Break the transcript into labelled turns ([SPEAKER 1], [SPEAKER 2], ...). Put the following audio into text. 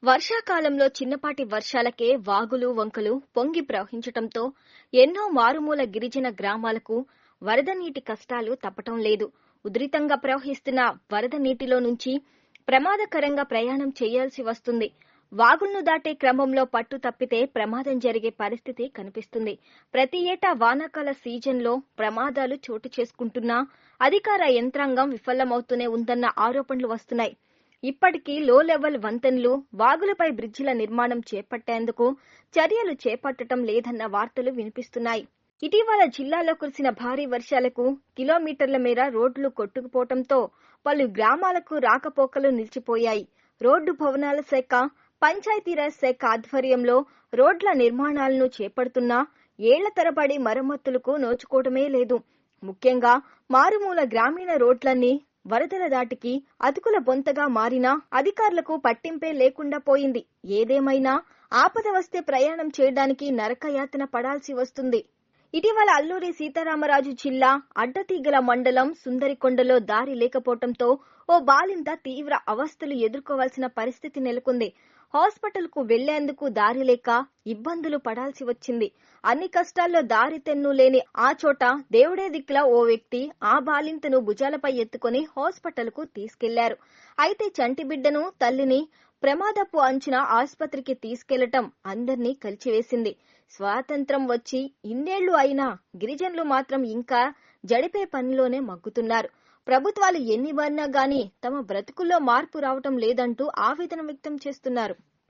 [SPEAKER 1] వర్షాకాలంలో చిన్నపాటి వర్షాలకే వాగులు వంకలు పొంగి ప్రవహించటంతో ఎన్నో మారుమూల గిరిజన గ్రామాలకు వరద నీటి కష్టాలు తప్పటం లేదు. ఉధృతంగా ప్రవహిస్తున్న వరద నీటిలో నుంచి ప్రమాదకరంగా ప్రయాణం చేయాల్సి వస్తుంది. వాగులను దాటే క్రమంలో పట్టు తప్పితే ప్రమాదం జరిగే పరిస్థితి కనిపిస్తుంది. ప్రతి ఏటా వానాకాల సీజన్లో ప్రమాదాలు చోటు చేసుకుంటున్నా అధికార యంత్రాంగం విఫలమవుతూనే ఉందన్న ఆరోపణలు వస్తున్నాయి. ఇప్పటికీ లో లెవెల్ వంతెనలు, వాగులపై బ్రిడ్జిల నిర్మాణం చేపట్టేందుకు చర్యలు చేపట్టడం లేదన్న వార్తలు వినిపిస్తున్నాయి. ఇటీవల జిల్లాలో కురిసిన భారీ వర్షాలకు కిలోమీటర్ల మేర రోడ్లు కొట్టుకుపోవడంతో పలు గ్రామాలకు రాకపోకలు నిలిచిపోయాయి. రోడ్డు భవనాల శాఖ, పంచాయతీరాజ్ శాఖ ఆధ్వర్యంలో రోడ్ల నిర్మాణాలను చేపడుతున్నా ఏళ్ల తరబడి మరమ్మతులకు నోచుకోవడమే లేదు. ముఖ్యంగా మారుమూల గ్రామీణ రోడ్లన్నీ వరదల దాటికి అతుకుల బొంతగా మారినా అధికారులకు పట్టింపే లేకుండా పోయింది. ఏదేమైనా ఆపద వస్తే ప్రయాణం చేయడానికి నరకయాతన పడాల్సి వస్తుంది. ఇటీవల అల్లూరి సీతారామరాజు జిల్లా అడ్డతీగల మండలం సుందరికొండలో దారి లేకపోవడంతో ఓ బాలింత తీవ్ర అవస్థలు ఎదుర్కోవాల్సిన పరిస్థితి నెలకొంది. హాస్పిటల్ కు వెళ్లేందుకు దారి లేక ఇబ్బందులు పడాల్సి వచ్చింది. అన్ని కష్టాల్లో దారి తెన్ను లేని ఆ చోట దేవుడే దిక్కులా ఓ వ్యక్తి ఆ బాలింతను భుజాలపై ఎత్తుకుని హాస్పిటల్ కు తీసుకెళ్లారు. అయితే చంటి బిడ్డను, తల్లిని ప్రమాదపు అంచున ఆసుపత్రికి తీసుకెళ్లటం అందర్నీ కలిచివేసింది. స్వాతంత్ర్యం వచ్చి ఇన్నేళ్లు అయినా గిరిజనులు మాత్రం ఇంకా జడిపే పనిలోనే మగ్గుతున్నారు. ప్రభుత్వాలు ఎన్ని వన్నా గానీ తమ బ్రతుకుల్లో మార్పు రావటం లేదంటూ ఆవేదన వ్యక్తం చేస్తున్నారు.